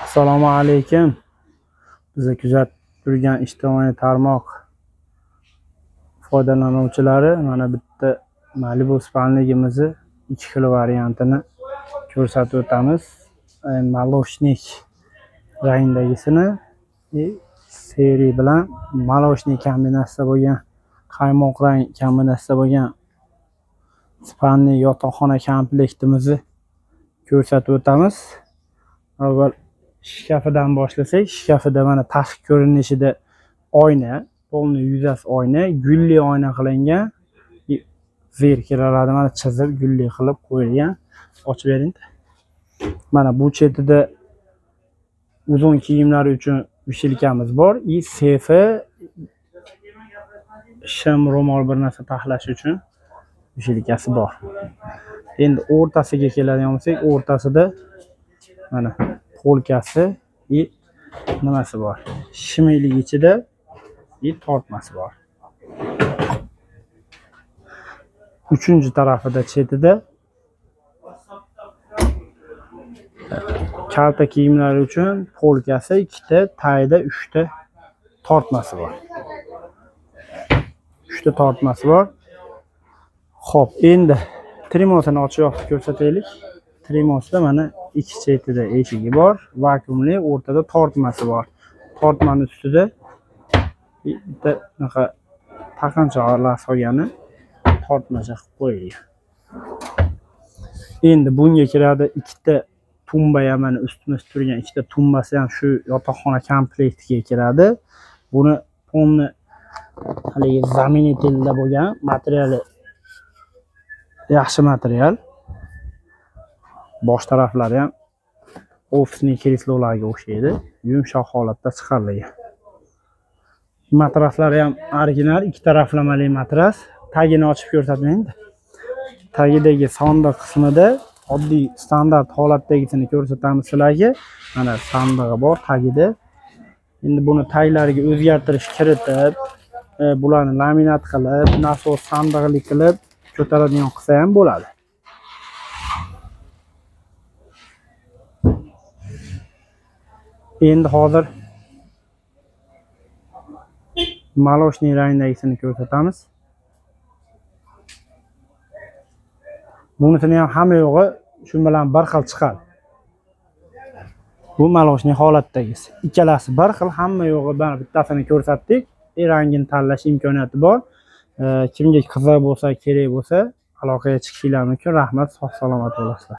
Assalomu alaykum. Bizni kuzatib turgan ijtimoiy tarmoq foydalanuvchilari mana bitta Malibu spanligimizni 2 xil variantini ko'rsatib o'tamiz. Maloshnik rangdagisini seri bilan maloshnik kombinatsiya bo'lgan, qaymoq rang kombinatsiya bo'lgan spanli yotoqxona komplektimizni ko'rsatib o'tamiz. Avval shkafidan boshlasak, shkafida mana tashqi ko'rinishida oyna, polniy yuzasi oyna, gulli oyna qilingan. Zerkalarni mana chizib gulli qilib qo'yilgan. Ochib bering. Mana bu chetida uzun kiyimlar uchun vishilkamiz bor. Sefi shim ro'mol bir narsa taxlash uchun vishilkasi bor. Endi o'rtasiga keladigan bo'lsak, o'rtasida mana polkasi nimasi bor. Shimiylik ichida tortmasi bor. Uchinchi tarafida chetida kalta kiyimlar uchun polkasi, ikkita, tayda 3 ta tortmasi bor. 3 ta tortmasi bor. Xo'p, endi trimosini ochib yoqib ko'rsataylik. Trimosda mana ikki chetida eshigi bor, vakuumli, o'rtada tortmasi bor. Tortmaning ustida bitta bunaqa taqinchoqlar solgani tortmacha qilib qo'yilgan. Endi bunga kiradi ikkita tumba ham, mana ustimizda turgan ikkita tumbasi ham shu yotoqxona komplektiga kiradi. Buni polni haligi zaminitelda bo'lgan, materiali yaxshi material. Bosh taraflari ham ofisning kreslolarga o'xshaydi, yumshoq holatda chiqarilgan. Matraslari ham original, ikki taraflamali matras. Tagini ochib ko'rsatmayman. Tagidagi sandiq qismida oddiy standart holatdagisini ko'rsatamiz sizlarga. Mana sandig'i bor tagida. Endi buni taglariga o'zgartirish kiritib, bularni laminat qilib, nasos sandig'lik qilib ko'taradigan qilsa ham bo'ladi. Endi hozir maloshnik rangdagisini ko'rsatamiz. Bunisini ham hamma yo'g'i shu bilan bir xil chiqadi. Bu maloshnik holatdagisi. Ikkalasi bir xil, hamma yo'g'i mana bittasini ko'rsatdik. Rangini tanlash imkoniyati bor. Kimga qiziq bo'lsa, kerak bo'lsa aloqaga chiqishingiz mumkin. Rahmat, sog' salomat bo'lasizlar.